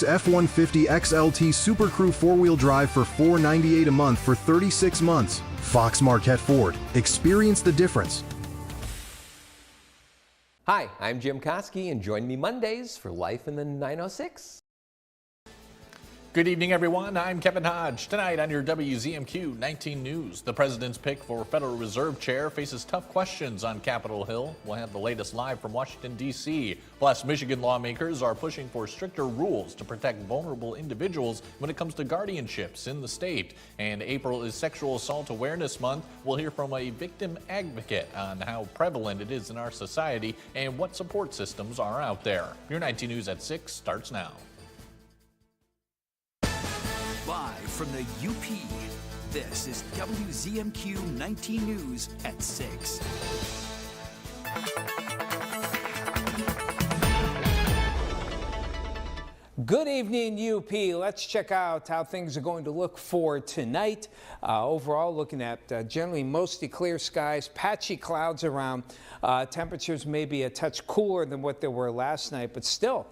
F-150 XLT Super Crew 4-wheel drive for $498 a month for 36 months. Fox Marquette Ford. Experience the difference. Hi, I'm Jim Koski, and join me Mondays for Life in the 906. Good evening, everyone. I'm Kevin Hodge. Tonight on your WZMQ 19 News, the president's pick for Federal Reserve Chair faces tough questions on Capitol Hill. We'll have the latest live from Washington, D.C. Plus, Michigan lawmakers are pushing for stricter rules to protect vulnerable individuals when it comes to guardianships in the state. And April is Sexual Assault Awareness Month. We'll hear from a victim advocate on how prevalent it is in our society and what support systems are out there. Your 19 News at 6 starts now. Live from the UP, this is WZMQ 19 News at 6. Good evening, UP. Let's check out how things are going to look for tonight. Overall, looking at generally mostly clear skies, patchy clouds around. Temperatures may be a touch cooler than what they were last night, but still,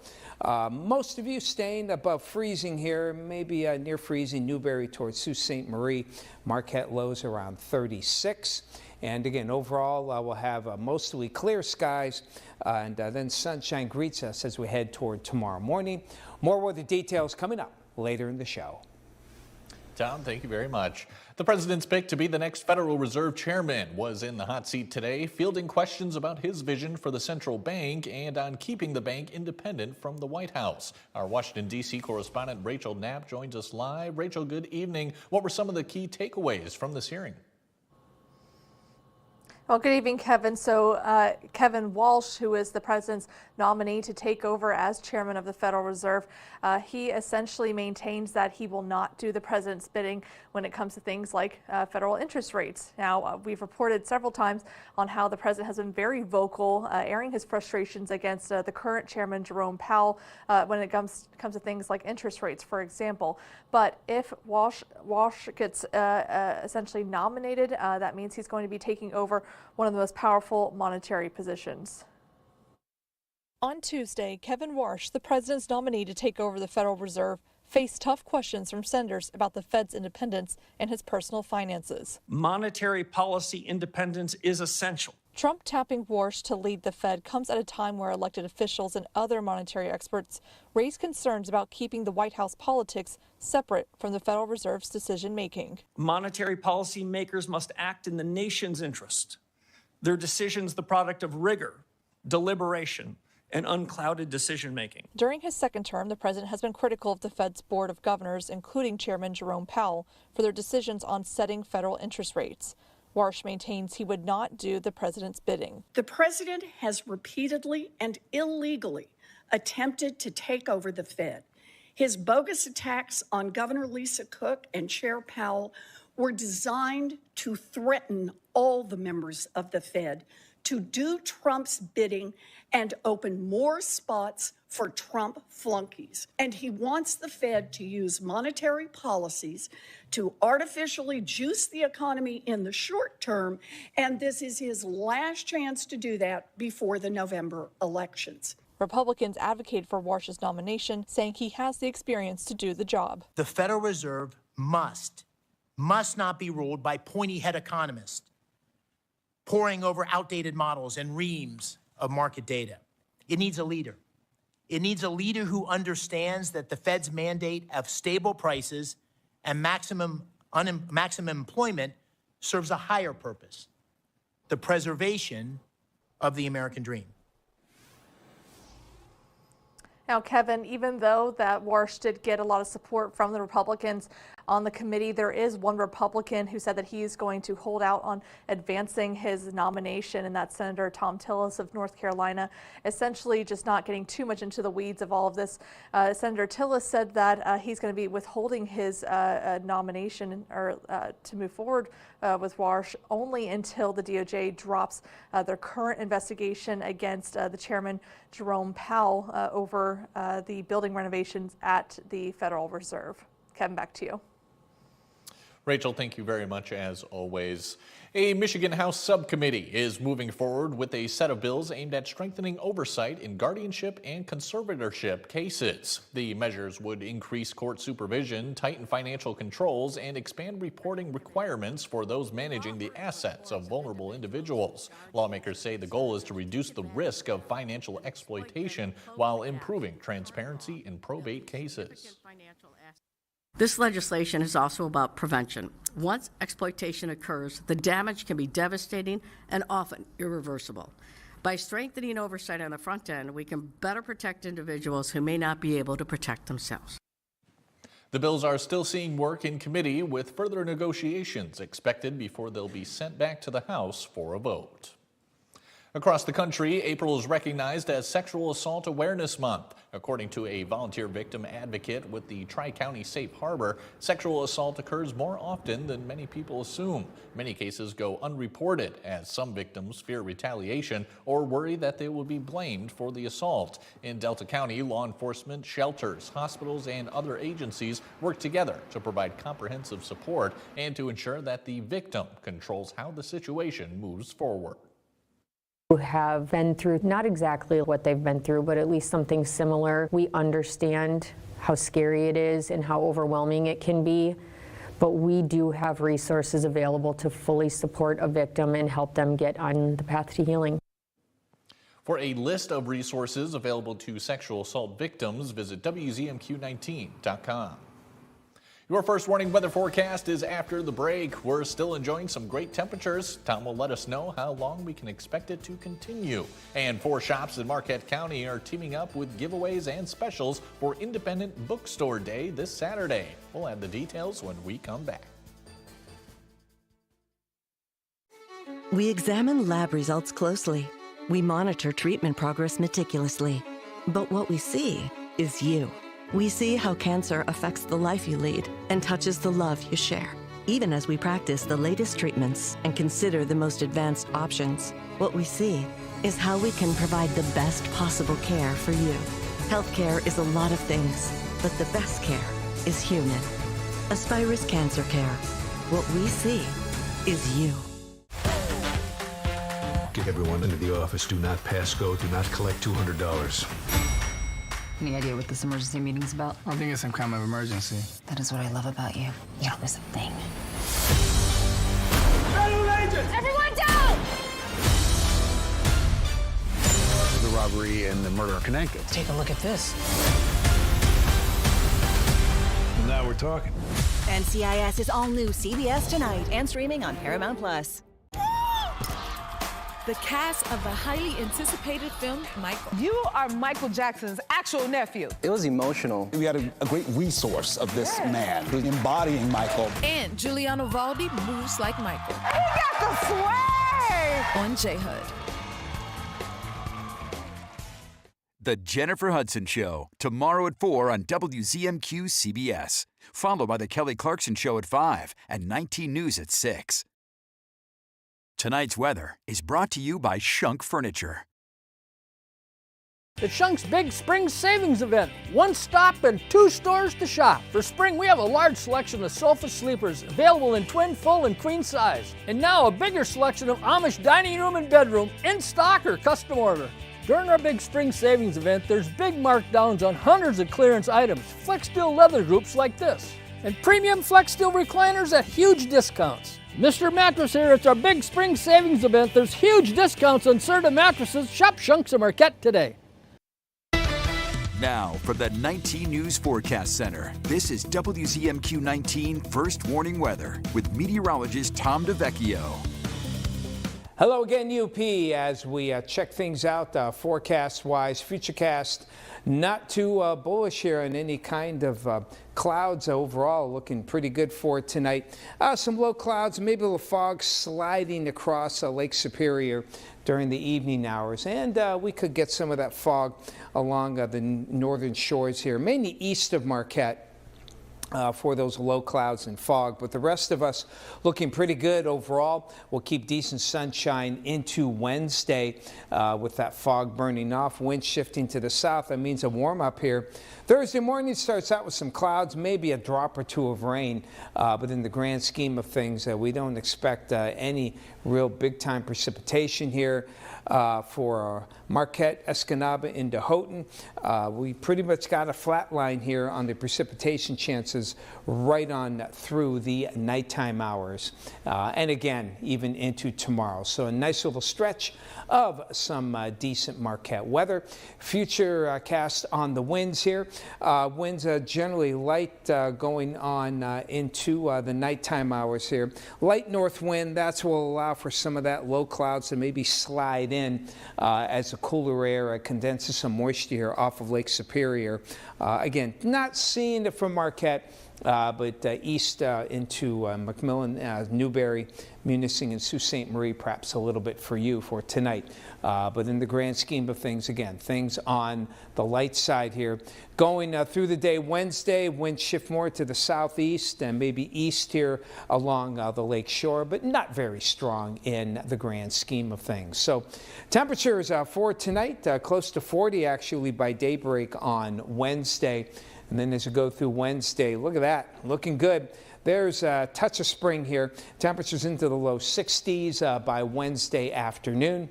most of you staying above freezing here, maybe near freezing. Newberry towards Sault Ste. Marie, Marquette lows around 36. And again, overall, we'll have mostly clear skies, and then sunshine greets us as we head toward tomorrow morning. More weather details coming up later in the show. Tom, thank you very much. The president's pick to be the next Federal Reserve chairman was in the hot seat today, fielding questions about his vision for the central bank and on keeping the bank independent from the White House. Our Washington, D.C. correspondent Rachel Knapp joins us live. Rachel, good evening. What were some of the key takeaways from this hearing? Well, good evening, Kevin. So Kevin Walsh, who is the president's nominee to take over as chairman of the Federal Reserve, he essentially maintains that he will not do the president's bidding when it comes to things like federal interest rates. Now, we've reported several times on how the president has been very vocal, airing his frustrations against the current chairman, Jerome Powell, when it comes to things like interest rates, for example. But if Walsh gets essentially nominated, that means he's going to be taking over one of the most powerful monetary positions. On Tuesday, Kevin Walsh, the president's nominee to take over the Federal Reserve, faced tough questions from senators about the Fed's independence and his personal finances. Monetary policy independence is essential. Trump tapping Walsh to lead the Fed comes at a time where elected officials and other monetary experts raise concerns about keeping the White House politics separate from the Federal Reserve's decision-making. Monetary policy makers must act in the nation's interest. Their decisions the product of rigor, deliberation, and unclouded decision-making. During his second term, the president has been critical of the Fed's Board of Governors, including Chairman Jerome Powell, for their decisions on setting federal interest rates. Walsh maintains he would not do the president's bidding. The president has repeatedly and illegally attempted to take over the Fed. His bogus attacks on Governor Lisa Cook and Chair Powell were designed to threaten all the members of the Fed to do Trump's bidding and open more spots for Trump flunkies. And he wants the Fed to use monetary policies to artificially juice the economy in the short term, and this is his last chance to do that before the November elections. Republicans advocate for Walsh's nomination, saying he has the experience to do the job. The Federal Reserve must not be ruled by pointy-head economists poring over outdated models and reams of market data. It needs a leader. It needs a leader who understands that the Fed's mandate of stable prices and maximum employment serves a higher purpose, the preservation of the American dream. Now, Kevin, even though that Walsh did get a lot of support from the Republicans on the committee, there is one Republican who said that he is going to hold out on advancing his nomination, and that's Senator Tom Tillis of North Carolina. Essentially just not getting too much into the weeds of all of this. Senator Tillis said that he's going to be withholding his nomination or to move forward with Walsh only until the DOJ drops their current investigation against the chairman, Jerome Powell, over the building renovations at the Federal Reserve. Kevin, back to you. Rachel, thank you very much as always. A Michigan House subcommittee is moving forward with a set of bills aimed at strengthening oversight in guardianship and conservatorship cases. The measures would increase court supervision, tighten financial controls, and expand reporting requirements for those managing the assets of vulnerable individuals. Lawmakers say the goal is to reduce the risk of financial exploitation while improving transparency in probate cases. This legislation is also about prevention. Once exploitation occurs, the damage can be devastating and often irreversible. By strengthening oversight on the front end, we can better protect individuals who may not be able to protect themselves. The bills are still seeing work in committee, with further negotiations expected before they'll be sent back to the House for a vote. Across the country, April is recognized as Sexual Assault Awareness Month. According to a volunteer victim advocate with the Tri-County Safe Harbor, sexual assault occurs more often than many people assume. Many cases go unreported as some victims fear retaliation or worry that they will be blamed for the assault. In Delta County, law enforcement, shelters, hospitals, and other agencies work together to provide comprehensive support and to ensure that the victim controls how the situation moves forward. Who have been through not exactly what they've been through, but at least something similar. We understand how scary it is and how overwhelming it can be, but we do have resources available to fully support a victim and help them get on the path to healing. For a list of resources available to sexual assault victims, visit WZMQ19.com. Your first warning weather forecast is after the break. We're still enjoying some great temperatures. Tom will let us know how long we can expect it to continue. And 4 shops in Marquette County are teaming up with giveaways and specials for Independent Bookstore Day this Saturday. We'll have the details when we come back. We examine lab results closely. We monitor treatment progress meticulously. But what we see is you. We see how cancer affects the life you lead and touches the love you share. Even as we practice the latest treatments and consider the most advanced options, what we see is how we can provide the best possible care for you. Healthcare is a lot of things, but the best care is human. Aspirus Cancer Care. What we see is you. Get everyone into the office. Do not pass go. Do not collect $200. Any idea what this emergency meeting's about? I think it's some kind of emergency. That is what I love about you. You don't miss a thing. Federal agents! Everyone down! The robbery and the murder are connected. Take a look at this. Well, now we're talking. NCIS is all new CBS tonight and streaming on Paramount+. The cast of the highly anticipated film, Michael. You are Michael Jackson's actual nephew. It was emotional. We had a great resource of this man who's embodying Michael. And Giuliano Valdi moves like Michael. He got the swag! On J-Hood. The Jennifer Hudson Show, tomorrow at 4 on WZMQ CBS. Followed by The Kelly Clarkson Show at 5 and 19 News at 6. Tonight's weather is brought to you by Shunk Furniture. The Shunk's Big Spring Savings Event. 1 stop and 2 stores to shop. For spring, we have a large selection of sofa sleepers available in twin, full, and queen size. And now a bigger selection of Amish dining room and bedroom in stock or custom order. During our Big Spring Savings Event, there's big markdowns on hundreds of clearance items. Flex Steel leather groups like this. And premium Flex Steel recliners at huge discounts. Mr. Mattress here, it's our Big Spring Savings Event. There's huge discounts on certain mattresses. Shop Shunks and Marquette today. Now for the 19 News Forecast Center. This is WZMQ 19 First Warning Weather with meteorologist Tom DeVecchio. Hello again, UP, as we check things out forecast-wise. Futurecast, not too bullish here on any kind of clouds overall, looking pretty good for tonight. Some low clouds, maybe a little fog sliding across Lake Superior during the evening hours. And we could get some of that fog along the northern shores here, mainly east of Marquette. for those low clouds and fog. But the rest of us looking pretty good overall. We'll keep decent sunshine into Wednesday with that fog burning off. Wind shifting to the south. That means a warm up here. Thursday morning starts out with some clouds, maybe a drop or two of rain. But in the grand scheme of things, we don't expect any real big time precipitation here. For Marquette, Escanaba into Houghton. We pretty much got a flat line here on the precipitation chances right on through the nighttime hours. And again, even into tomorrow. So a nice little stretch of some decent Marquette weather. Future cast on the winds here. Winds generally light going on into the nighttime hours here. Light north wind, that's what will allow for some of that low clouds to maybe slide in as the cooler air condenses some moisture here off of Lake Superior. Again, not seeing it from Marquette, but east into McMillan, Newberry, Munising, and Sault Ste. Marie, perhaps a little bit for you for tonight. But in the grand scheme of things, again, things on the light side here. Going through the day Wednesday, winds shift more to the southeast and maybe east here along the lake shore, but not very strong in the grand scheme of things. So temperatures for tonight, close to 40 actually by daybreak on Wednesday. And then as you go through Wednesday, look at that, looking good. There's a touch of spring here. Temperatures into the low 60s by Wednesday afternoon.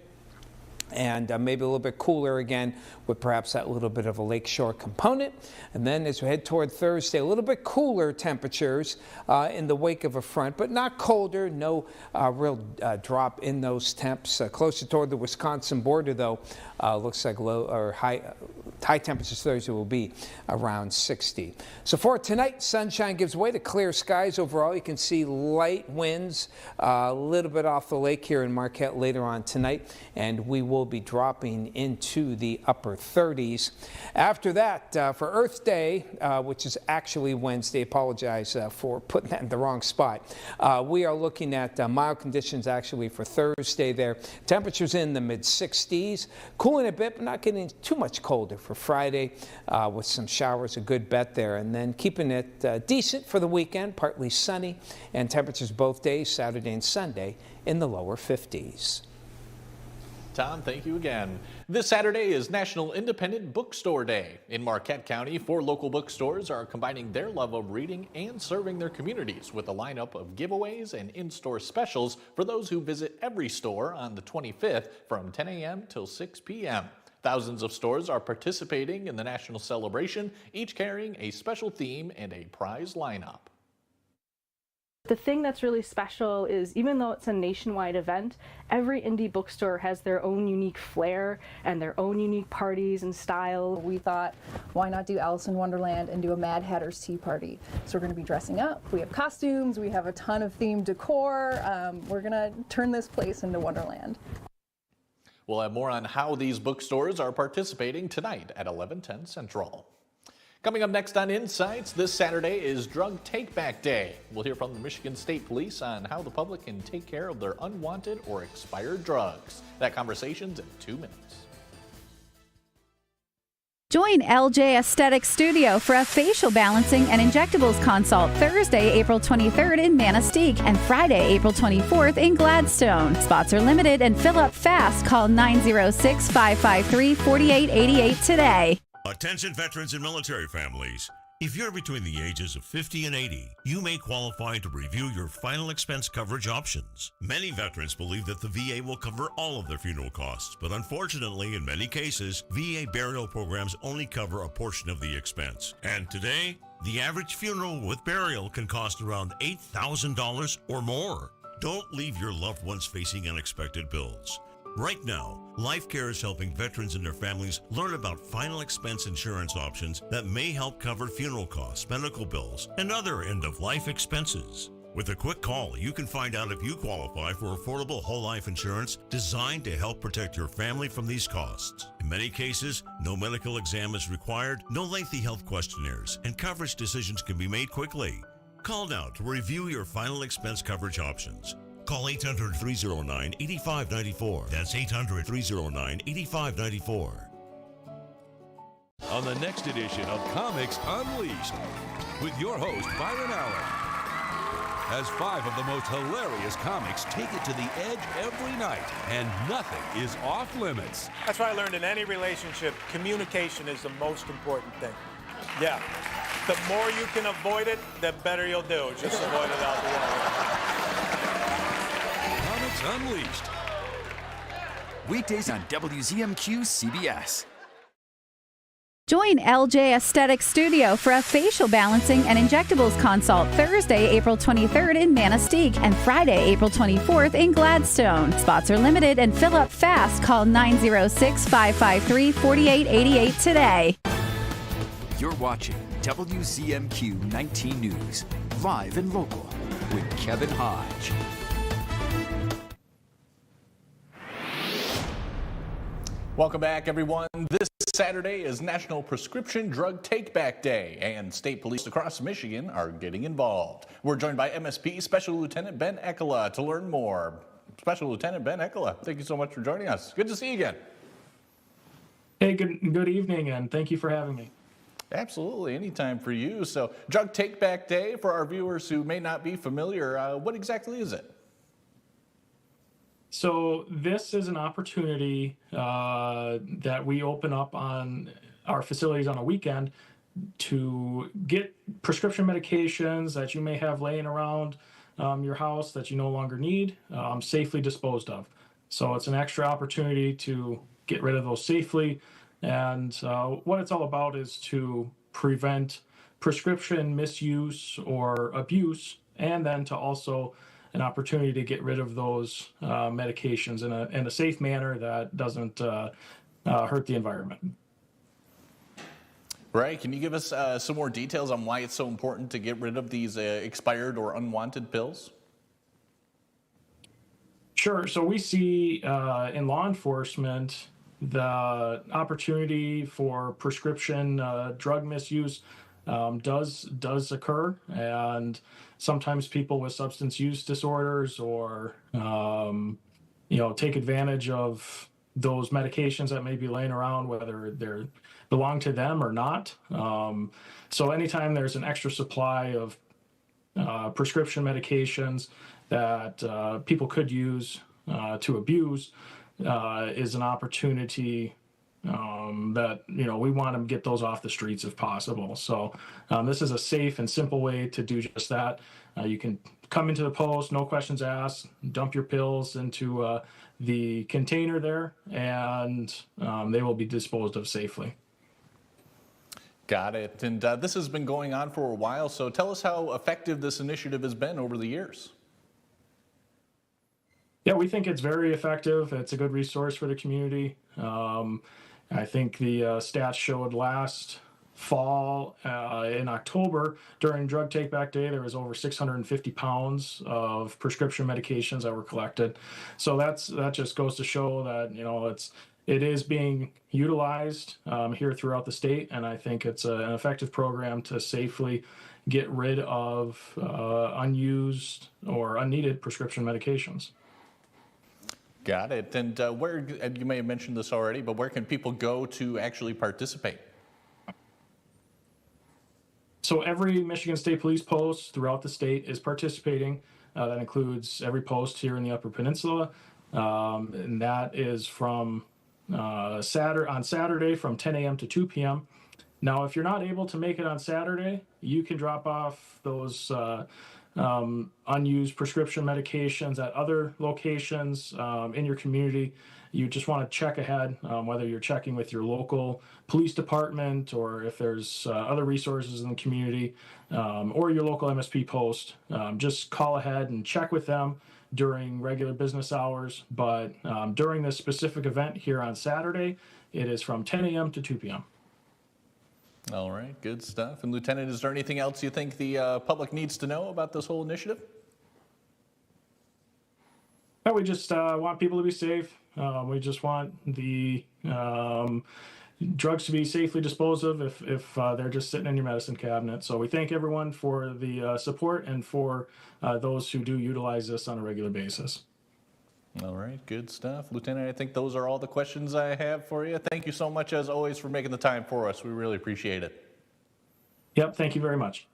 And maybe a little bit cooler again with perhaps that little bit of a lakeshore component. And then as we head toward Thursday, a little bit cooler temperatures in the wake of a front, but not colder. No real drop in those temps. Closer toward the Wisconsin border, though, looks like low or high temperatures Thursday will be around 60. So for tonight, sunshine gives way to clear skies overall. You can see light winds a little bit off the lake here in Marquette later on tonight, and we will be dropping into the upper 30s. After that, for Earth Day, which is actually Wednesday, apologize for putting that in the wrong spot. We are looking at mild conditions actually for Thursday there. Temperatures in the mid 60s, cooling a bit, but not getting too much colder for Friday with some showers, a good bet there. And then keeping it decent for the weekend, partly sunny, and temperatures both days, Saturday and Sunday, in the lower 50s. Tom, thank you again. This Saturday is National Independent Bookstore Day. In Marquette County, 4 local bookstores are combining their love of reading and serving their communities with a lineup of giveaways and in-store specials for those who visit every store on the 25th from 10 a.m. till 6 p.m. Thousands of stores are participating in the national celebration, each carrying a special theme and a prize lineup. The thing that's really special is even though it's a nationwide event, every indie bookstore has their own unique flair and their own unique parties and style. We thought, why not do Alice in Wonderland and do a Mad Hatter's Tea Party? So we're going to be dressing up. We have costumes. We have a ton of themed decor. We're going to turn this place into Wonderland. We'll have more on how these bookstores are participating tonight at 11:10 Central. Coming up next on Insights, this Saturday is Drug Take-Back Day. We'll hear from the Michigan State Police on how the public can take care of their unwanted or expired drugs. That conversation's in 2 minutes. Join LJ Aesthetic Studio for a facial balancing and injectables consult Thursday, April 23rd in Manistee and Friday, April 24th in Gladstone. Spots are limited and fill up fast. Call 906-553-4888 today. Attention veterans and military families. If you're between the ages of 50 and 80, you may qualify to review your final expense coverage options. Many veterans believe that the VA will cover all of their funeral costs, but unfortunately, in many cases, VA burial programs only cover a portion of the expense. And today, the average funeral with burial can cost around $8,000 or more. Don't leave your loved ones facing unexpected bills. Right now, LifeCare is helping veterans and their families learn about final expense insurance options that may help cover funeral costs, medical bills, and other end-of-life expenses. With a quick call, you can find out if you qualify for affordable whole life insurance designed to help protect your family from these costs. In many cases, no medical exam is required, no lengthy health questionnaires, and coverage decisions can be made quickly. Call now to review your final expense coverage options. Call 800-309-8594. That's 800-309-8594. on the next edition of Comics Unleashed with your host, Byron Allen. As 5 of the most hilarious comics take it to the edge every night, and nothing is off limits. That's what I learned in any relationship. Communication is the most important thing. Yeah. The more you can avoid it, the better you'll do. Just avoid it altogether. Comics Unleashed. Weekdays on WZMQ CBS. Join LJ Aesthetic Studio for a facial balancing and injectables consult Thursday, April 23rd in Manistee and Friday, April 24th in Gladstone. Spots are limited and fill up fast. Call 906-553-4888 today. You're watching WZMQ 19 News, live and local with Kevin Hodge. Welcome back, everyone. This Saturday is National Prescription Drug Take-Back Day, and state police across Michigan are getting involved. We're joined by MSP Special Lieutenant Ben Ekela to learn more. Special Lieutenant Ben Ekela, thank you so much for joining us. Good to see you again. Hey, good evening, and thank you for having me. Absolutely, anytime for you. So, Drug Take-Back Day, for our viewers who may not be familiar, what exactly is it? So this is an opportunity that we open up on our facilities on a weekend to get prescription medications that you may have laying around your house that you no longer need safely disposed of. So it's an extra opportunity to get rid of those safely. And what it's all about is to prevent prescription misuse or abuse, and then to also an opportunity to get rid of those medications in a safe manner that doesn't hurt the environment. Right. Can you give us some more details on why it's so important to get rid of these expired or unwanted pills? Sure. So we see in law enforcement the opportunity for prescription drug misuse does occur, and sometimes people with substance use disorders or take advantage of those medications that may be laying around, whether they belong to them or not. So anytime there's an extra supply of prescription medications that people could use to abuse is an opportunity that we want to get those off the streets if possible. So this is a safe and simple way to do just that. You can come into the post, no questions asked, dump your pills into the container there, and they will be disposed of safely. Got it. And this has been going on for a while, so tell us how effective this initiative has been over the years. Yeah, we think it's very effective. It's a good resource for the community. I think the stats showed last fall in October during Drug Take-Back Day, there was over 650 pounds of prescription medications that were collected. So that just goes to show that it is being utilized here throughout the state, and I think it's an effective program to safely get rid of unused or unneeded prescription medications. Got it. And you may have mentioned this already, but where can people go to actually participate? So every Michigan State Police post throughout the state is participating. That includes every post here in the Upper Peninsula. And that is from on Saturday from 10 a.m. to 2 p.m. Now, if you're not able to make it on Saturday, you can drop off those unused prescription medications at other locations in your community. You just want to check ahead, whether you're checking with your local police department or if there's other resources in the community or your local MSP post. Just call ahead and check with them during regular business hours. But during this specific event here on Saturday, it is from 10 a.m. to 2 p.m. All right, good stuff. And Lieutenant, is there anything else you think the public needs to know about this whole initiative? No, we just want people to be safe. We just want the drugs to be safely disposed of if they're just sitting in your medicine cabinet. So we thank everyone for the support and for those who do utilize this on a regular basis. All right, good stuff. Lieutenant, I think those are all the questions I have for you. Thank you so much, as always, for making the time for us. We really appreciate it. Yep, thank you very much.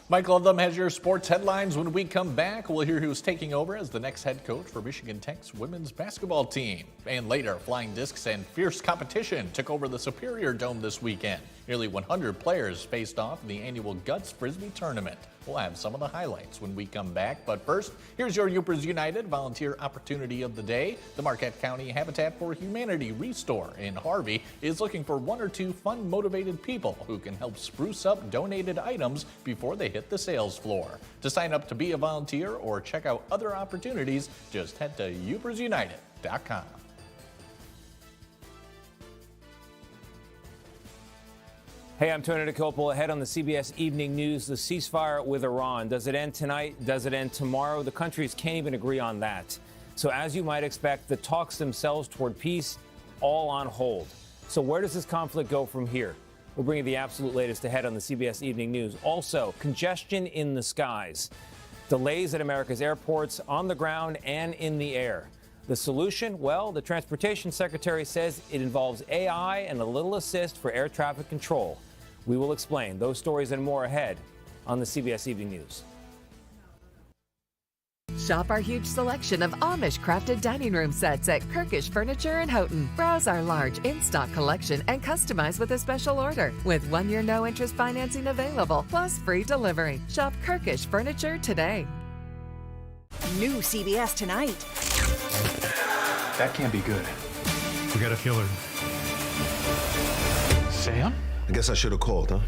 Michael Ludlam has your sports headlines. When we come back, we'll hear who's taking over as the next head coach for Michigan Tech's women's basketball team. And later, flying discs and fierce competition took over the Superior Dome this weekend. Nearly 100 players faced off in the annual Guts Frisbee Tournament. We'll have some of the highlights when we come back. But first, here's your Yoopers United Volunteer Opportunity of the Day. The Marquette County Habitat for Humanity Restore in Harvey is looking for 1 or 2 fun, motivated people who can help spruce up donated items before they hit the sales floor. To sign up to be a volunteer or check out other opportunities, just head to youpersunited.com. Hey, I'm Tony DeCopel. Ahead on the CBS Evening News, the ceasefire with Iran. Does it end tonight? Does it end tomorrow? The countries can't even agree on that. So as you might expect, the talks themselves toward peace all on hold. So where does this conflict go from here? We'll bring you the absolute latest ahead on the CBS Evening News. Also, congestion in the skies. Delays at America's airports, on the ground and in the air. The solution? Well, the Transportation Secretary says it involves AI and a little assist for air traffic control. We will explain those stories and more ahead on the CBS Evening News. Shop our huge selection of Amish-crafted dining room sets at Kirkish Furniture in Houghton. Browse our large in-stock collection and customize with a special order. With 1-year no-interest financing available, plus free delivery. Shop Kirkish Furniture today. New CBS Tonight. That can't be good. We got a killer. Sam? I guess I should have called, huh?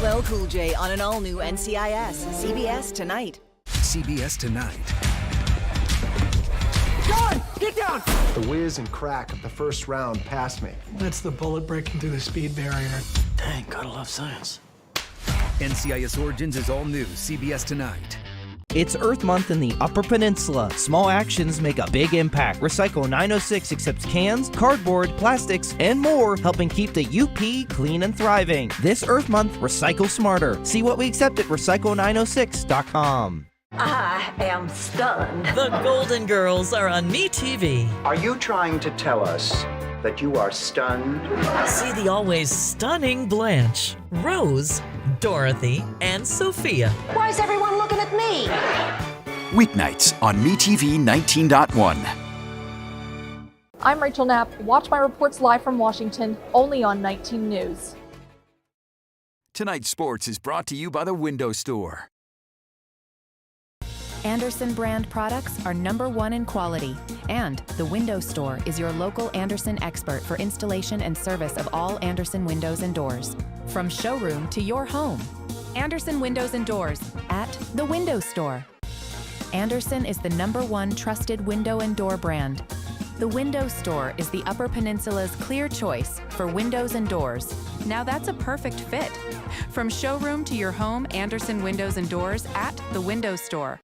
LL Cool J on an all-new NCIS. CBS Tonight. CBS Tonight. John, get down! The whiz and crack of the first round passed me. That's the bullet breaking through the speed barrier. Dang, gotta love science. NCIS Origins is all new. CBS Tonight. It's Earth Month in the Upper Peninsula. Small actions make a big impact. Recycle 906 accepts cans, cardboard, plastics, and more, helping keep the UP clean and thriving. This Earth Month, recycle smarter. See what we accept at recycle906.com. I am stunned. The Golden Girls are on MeTV. Are you trying to tell us that you are stunned? See the always stunning Blanche, Rose, Dorothy, and Sophia. Why is everyone looking at me? Weeknights on MeTV 19.1. I'm Rachel Knapp. Watch my reports live from Washington, only on 19 News. Tonight's sports is brought to you by the Window Store. Andersen brand products are #1 in quality. And the Window Store is your local Andersen expert for installation and service of all Andersen windows and doors. From showroom to your home. Andersen Windows and Doors at the Window Store. Andersen is the #1 trusted window and door brand. The Window Store is the Upper Peninsula's clear choice for windows and doors. Now that's a perfect fit. From showroom to your home, Andersen Windows and Doors at the Window Store.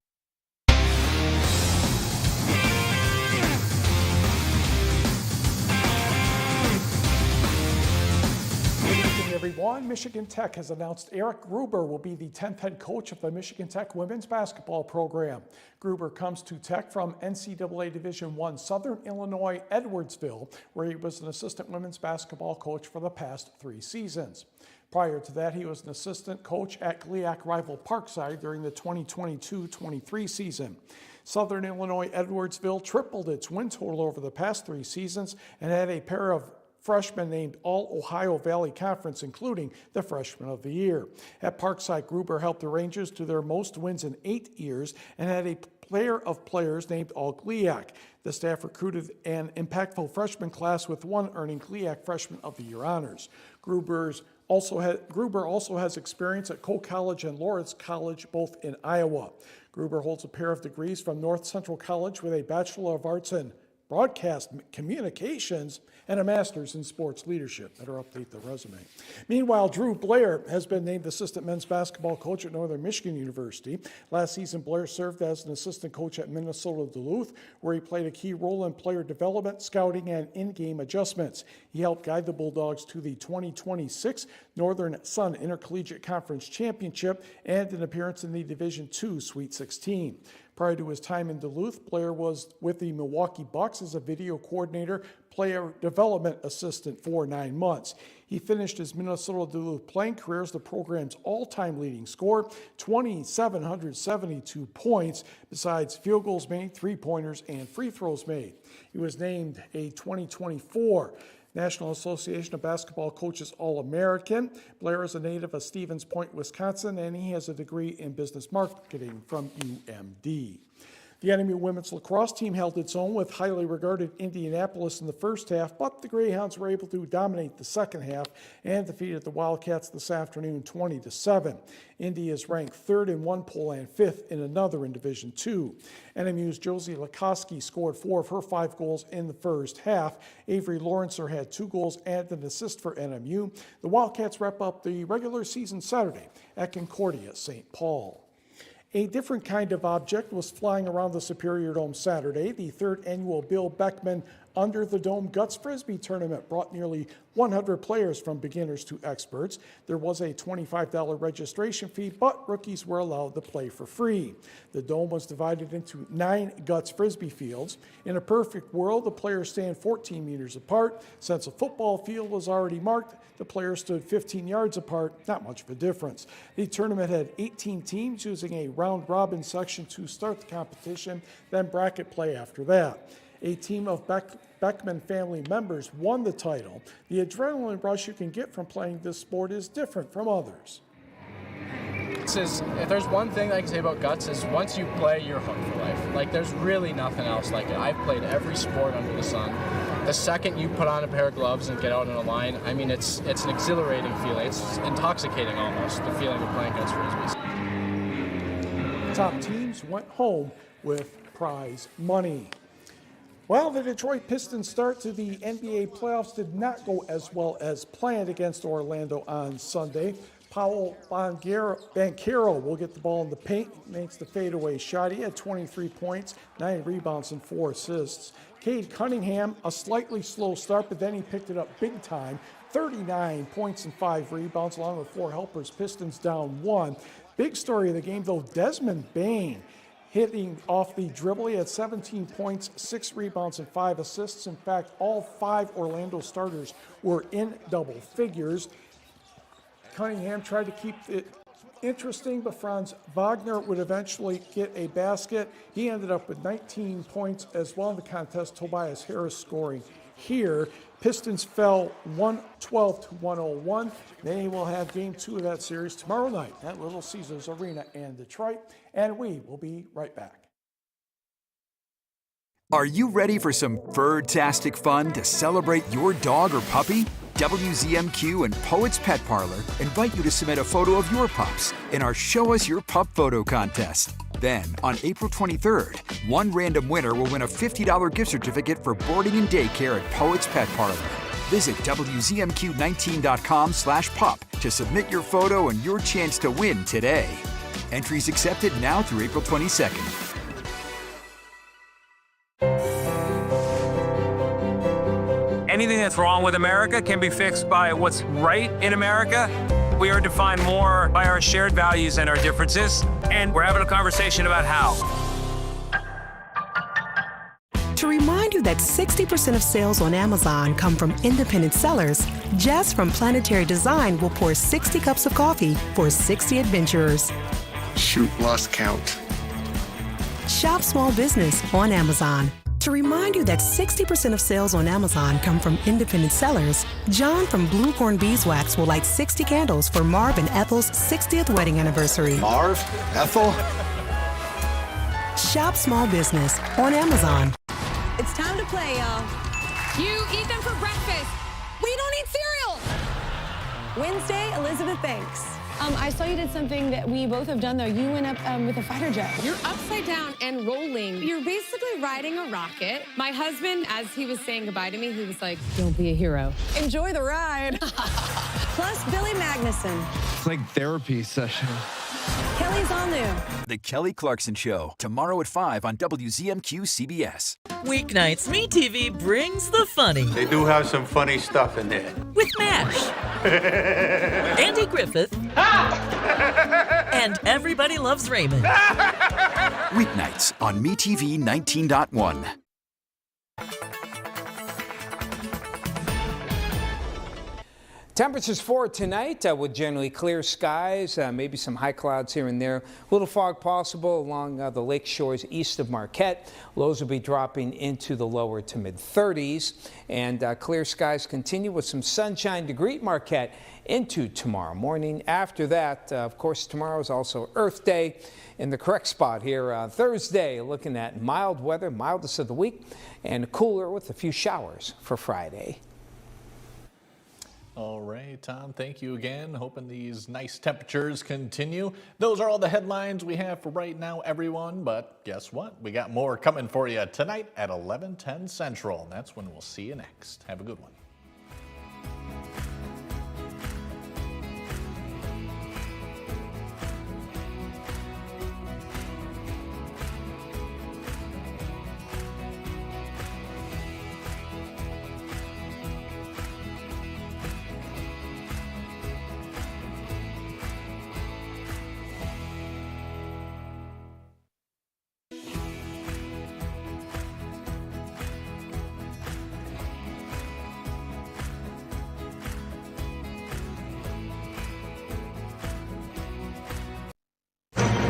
Everyone, Michigan Tech has announced Eric Gruber will be the 10th head coach of the Michigan Tech women's basketball program. Gruber comes to Tech from NCAA Division I Southern Illinois Edwardsville, where he was an assistant women's basketball coach for the past 3 seasons. Prior to that, he was an assistant coach at GLIAC rival Parkside during the 2022-23 season. Southern Illinois Edwardsville tripled its win total over the past 3 seasons and had a pair of freshmen named All-Ohio Valley Conference, including the Freshman of the Year. At Parkside, Gruber helped the Rangers to their most wins in 8 years and had a player of players named All-GLIAC. The staff recruited an impactful freshman class, with one earning GLIAC Freshman of the Year honors. Gruber also has experience at Cole College and Lawrence College, both in Iowa. Gruber holds a pair of degrees from North Central College with a Bachelor of Arts in Broadcast Communications and a master's in sports leadership. Better update the resume. Meanwhile, Drew Blair has been named assistant men's basketball coach at Northern Michigan University. Last season, Blair served as an assistant coach at Minnesota Duluth, where he played a key role in player development, scouting, and in-game adjustments. He helped guide the Bulldogs to the 2026 Northern Sun Intercollegiate Conference Championship and an appearance in the Division II Sweet 16. Prior to his time in Duluth, Blair was with the Milwaukee Bucks as a video coordinator, player development assistant for 9 months. He finished his Minnesota Duluth playing career as the program's all-time leading scorer, 2,772 points, besides field goals made, three-pointers, and free throws made. He was named a 2024 National Association of Basketball Coaches All-American. Blair is a native of Stevens Point, Wisconsin, and he has a degree in business marketing from UMD. The NMU women's lacrosse team held its own with highly regarded Indianapolis in the first half, but the Greyhounds were able to dominate the second half and defeated the Wildcats this afternoon 20-7. Indy is ranked third in one poll and fifth in another in Division II. NMU's Josie Lakoski scored 4 of her 5 goals in the first half. Avery Lawrencer had 2 goals and an assist for NMU. The Wildcats wrap up the regular season Saturday at Concordia St. Paul. A different kind of object was flying around the Superior Dome Saturday. The 3rd annual Bill Beckman Under the Dome Guts Frisbee tournament brought nearly 100 players from beginners to experts. There was a $25 registration fee, but rookies were allowed to play for free. The dome was divided into 9 Guts Frisbee fields. In a perfect world, the players stand 14 meters apart. Since a football field was already marked, the players stood 15 yards apart, not much of a difference. The tournament had 18 teams using a round-robin section to start the competition, then bracket play after that. A team of Beckman family members won the title. The adrenaline rush you can get from playing this sport is different from others. If there's one thing I can say about Guts is once you play, you're hooked for life. Like, there's really nothing else like it. I've played every sport under the sun. The second you put on a pair of gloves and get out in a line, I mean, it's an exhilarating feeling. It's intoxicating almost, the feeling of playing Guts Frisbees. Top teams went home with prize money. Well, the Detroit Pistons' start to the NBA playoffs did not go as well as planned against Orlando on Sunday. Paolo Banchero will get the ball in the paint, makes the fadeaway shot. He had 23 points, 9 rebounds, and 4 assists. Cade Cunningham, a slightly slow start, but then he picked it up big time. 39 points and 5 rebounds, along with 4 helpers. Pistons down 1. Big story of the game, though, Desmond Bane hitting off the dribble. He had 17 points, 6 rebounds, and 5 assists. In fact, all 5 Orlando starters were in double figures. Cunningham tried to keep it interesting, but Franz Wagner would eventually get a basket. He ended up with 19 points as well in the contest. Tobias Harris scoring here. Pistons fell 112-101. They will have game 2 of that series tomorrow night at Little Caesars Arena in Detroit, and we will be right back. Are you ready for some fur-tastic fun to celebrate your dog or puppy? WZMQ and Poets Pet Parlor invite you to submit a photo of your pups in our Show Us Your Pup photo contest. Then, on April 23rd, one random winner will win a $50 gift certificate for boarding and daycare at Poets Pet Parlor. Visit WZMQ19.com/pup to submit your photo and your chance to win today. Entries accepted now through April 22nd. Anything that's wrong with America can be fixed by what's right in America. We are defined more by our shared values and our differences, and we're having a conversation about how. To remind you that 60% of sales on Amazon come from independent sellers, Jess from Planetary Design will pour 60 cups of coffee for 60 adventurers. Shoot, lost count. Shop small business on Amazon. To remind you that 60% of sales on Amazon come from independent sellers, John from Bluecorn Beeswax will light 60 candles for Marv and Ethel's 60th wedding anniversary. Marv? Ethel? Shop small business on Amazon. It's time to play, y'all. You eat them for breakfast. We don't eat cereal. Wednesday, Elizabeth Banks. I saw you did something that we both have done, though. You went up with a fighter jet. You're upside down and rolling. You're basically riding a rocket. My husband, as he was saying goodbye to me, he was like, Don't be a hero. Enjoy the ride. Plus Billy Magnuson. It's like therapy session. Kelly's all new. The Kelly Clarkson Show, tomorrow at 5 on WZMQ CBS. Weeknights, MeTV brings the funny. They do have some funny stuff in there. With MASH. Andy Griffith. And Everybody Loves Raymond. Weeknights on MeTV 19.1. Temperatures for tonight with generally clear skies, maybe some high clouds here and there. A little fog possible along the lake shores east of Marquette. Lows will be dropping into the lower to mid 30s. And clear skies continue with some sunshine to greet Marquette into tomorrow morning. After that, of course, tomorrow is also Earth Day. In the correct spot here on Thursday, looking at mild weather, mildest of the week, and cooler with a few showers for Friday. All right, Tom, thank you again. Hoping these nice temperatures continue. Those are all the headlines we have for right now, everyone. But guess what? We got more coming for you tonight at 11:10 Central. And that's when we'll see you next. Have a good one.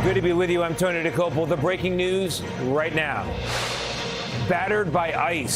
Good to be with you. I'm Tony DeCopel. The breaking news right now. Battered by ice.